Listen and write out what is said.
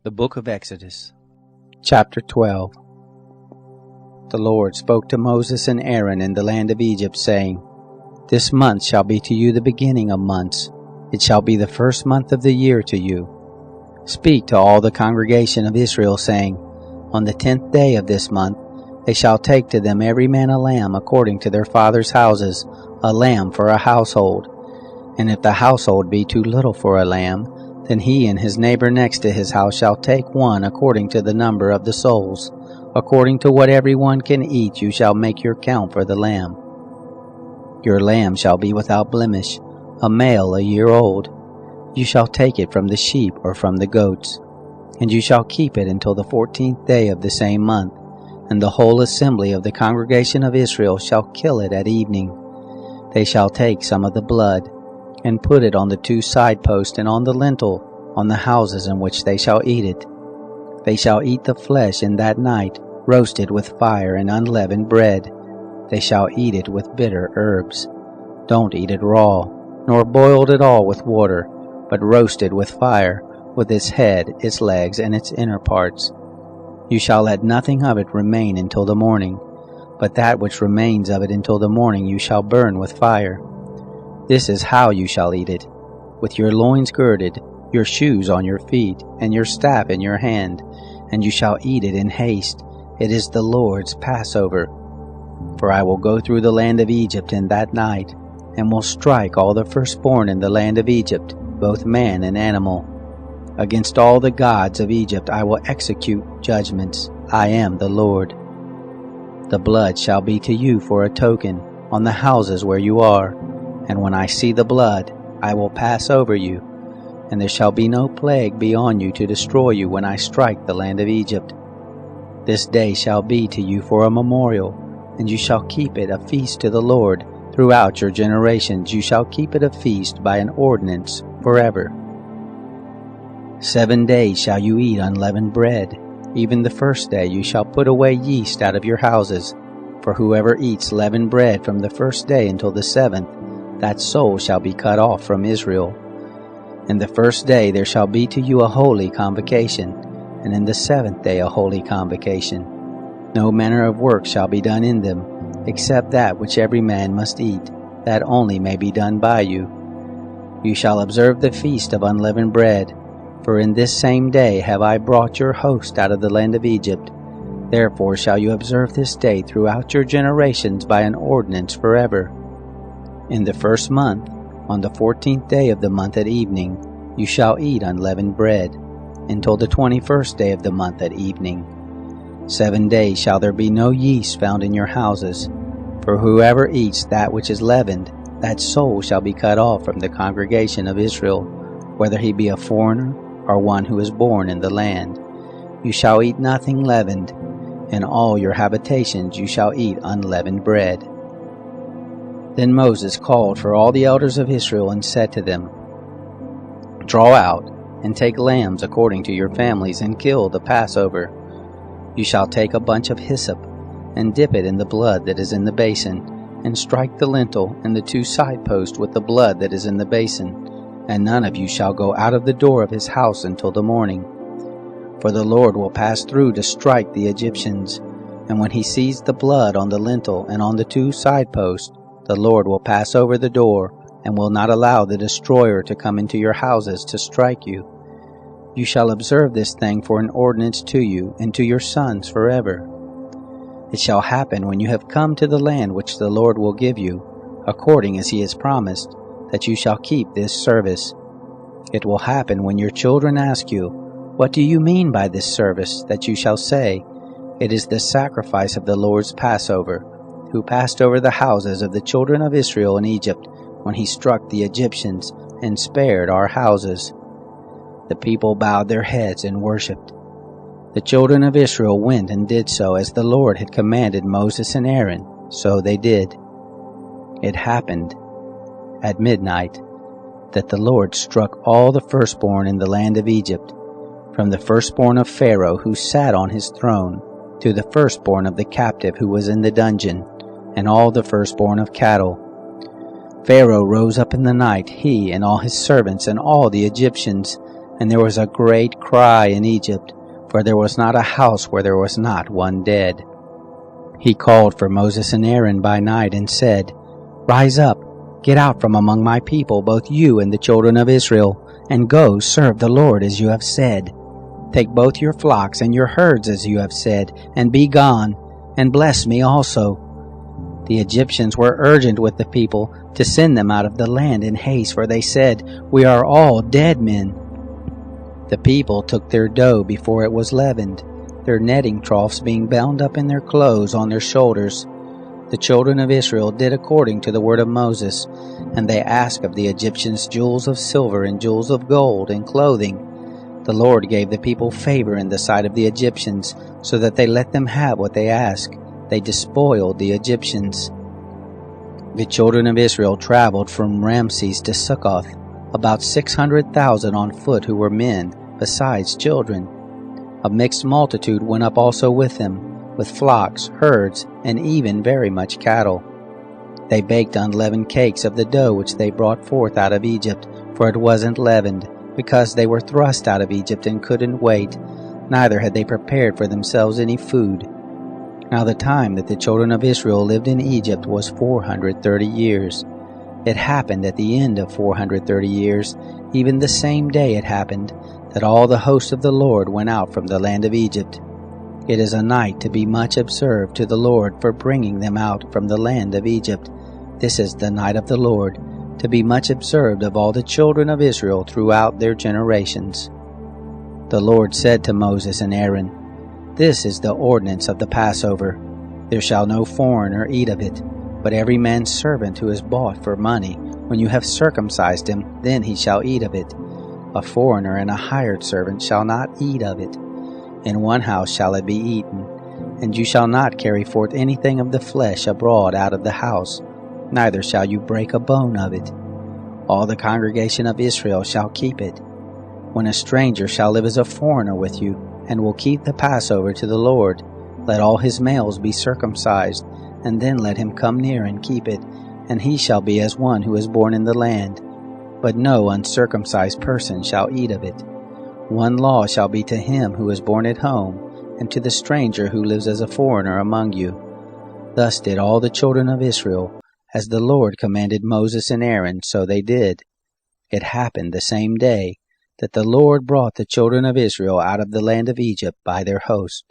The Book of Exodus, Chapter 12. The Lord spoke to Moses and Aaron in the land of Egypt, saying, This month shall be to you the beginning of months. It shall be the first month of the year to you. Speak to all the congregation of Israel, saying, On the 10th day of this month they shall take to them every man a lamb according to their fathers' houses, a lamb for a household. And if the household be too little for a lamb, then he and his neighbor next to his house shall take one according to the number of the souls. According to what every one can eat, you shall make your count for the lamb. Your lamb shall be without blemish, a male a year old. You shall take it from the sheep or from the goats, and you shall keep it until the 14th day of the same month, and the whole assembly of the congregation of Israel shall kill it at evening. They shall take some of the blood, and put it on the 2 side posts and on the lintel, on the houses in which they shall eat it. They shall eat the flesh in that night, roasted with fire and unleavened bread. They shall eat it with bitter herbs. Don't eat it raw, nor boiled at all with water, but roasted with fire, with its head, its legs, and its inner parts. You shall let nothing of it remain until the morning, but that which remains of it until the morning you shall burn with fire. This is how you shall eat it, with your loins girded, your shoes on your feet, and your staff in your hand, and you shall eat it in haste. It is the Lord's Passover. For I will go through the land of Egypt in that night, and will strike all the firstborn in the land of Egypt, both man and animal. Against all the gods of Egypt I will execute judgments. I am the Lord. The blood shall be to you for a token on the houses where you are. And when I see the blood, I will pass over you, and there shall be no plague be on you to destroy you when I strike the land of Egypt. This day shall be to you for a memorial, and you shall keep it a feast to the Lord. Throughout your generations you shall keep it a feast by an ordinance forever. 7 days shall you eat unleavened bread. Even the first day you shall put away yeast out of your houses. For whoever eats leavened bread from the first day until the 7th, that soul shall be cut off from Israel. In the first day there shall be to you a holy convocation, and in the 7th day a holy convocation. No manner of work shall be done in them, except that which every man must eat, that only may be done by you. You shall observe the feast of unleavened bread, for in this same day have I brought your host out of the land of Egypt. Therefore shall you observe this day throughout your generations by an ordinance forever. In the first month, on the 14th day of the month at evening, you shall eat unleavened bread, until the 21st day of the month at evening. 7 days shall there be no yeast found in your houses, for whoever eats that which is leavened, that soul shall be cut off from the congregation of Israel, whether he be a foreigner or one who is born in the land. You shall eat nothing leavened. In all your habitations you shall eat unleavened bread. Then Moses called for all the elders of Israel and said to them, Draw out, and take lambs according to your families, and kill the Passover. You shall take a bunch of hyssop, and dip it in the blood that is in the basin, and strike the lintel and the 2 side posts with the blood that is in the basin, and none of you shall go out of the door of his house until the morning. For the Lord will pass through to strike the Egyptians, and when he sees the blood on the lintel and on the 2 side posts, the Lord will pass over the door, and will not allow the destroyer to come into your houses to strike you. You shall observe this thing for an ordinance to you and to your sons forever. It shall happen when you have come to the land which the Lord will give you, according as he has promised, that you shall keep this service. It will happen when your children ask you, What do you mean by this service? That you shall say, It is the sacrifice of the Lord's Passover, who passed over the houses of the children of Israel in Egypt when he struck the Egyptians and spared our houses. The people bowed their heads and worshipped. The children of Israel went and did so as the Lord had commanded Moses and Aaron, so they did. It happened at midnight that the Lord struck all the firstborn in the land of Egypt, from the firstborn of Pharaoh who sat on his throne, to the firstborn of the captive who was in the dungeon, and all the firstborn of cattle. Pharaoh rose up in the night, he and all his servants and all the Egyptians, And there was a great cry in Egypt, for there was not a house where there was not one dead. He called for Moses and Aaron by night and said, Rise up, get out from among my people, both you and the children of Israel, and go serve the Lord as you have said. Take both your flocks and your herds as you have said, and be gone, and bless me also. The Egyptians were urgent with the people to send them out of the land in haste, for they said, We are all dead men. The people took their dough before it was leavened, their netting troughs being bound up in their clothes on their shoulders. The children of Israel did according to the word of Moses, and they asked of the Egyptians jewels of silver and jewels of gold and clothing. The Lord gave the people favor in the sight of the Egyptians, so that they let them have what they asked. They despoiled the Egyptians. The children of Israel traveled from Ramses to Succoth, about 600,000 on foot who were men, besides children. A mixed multitude went up also with them, with flocks, herds, and even very much cattle. They baked unleavened cakes of the dough which they brought forth out of Egypt, for it wasn't leavened, because they were thrust out of Egypt and couldn't wait, neither had they prepared for themselves any food. Now the time that the children of Israel lived in Egypt was 430 years. It happened at the end of 430 years, even the same day it happened, that all the host of the Lord went out from the land of Egypt. It is a night to be much observed to the Lord for bringing them out from the land of Egypt. This is the night of the Lord, to be much observed of all the children of Israel throughout their generations. The Lord said to Moses and Aaron, This is the ordinance of the Passover. There shall no foreigner eat of it, but every man's servant who is bought for money, when you have circumcised him, then he shall eat of it. A foreigner and a hired servant shall not eat of it. In one house shall it be eaten, and you shall not carry forth anything of the flesh abroad out of the house, neither shall you break a bone of it. All the congregation of Israel shall keep it. When a stranger shall live as a foreigner with you, and will keep the Passover to the Lord, let all his males be circumcised, and then let him come near and keep it, and he shall be as one who is born in the land. But no uncircumcised person shall eat of it. One law shall be to him who is born at home, and to the stranger who lives as a foreigner among you. Thus did all the children of Israel, as the Lord commanded Moses and Aaron, so they did. It happened the same day that the Lord brought the children of Israel out of the land of Egypt by their host.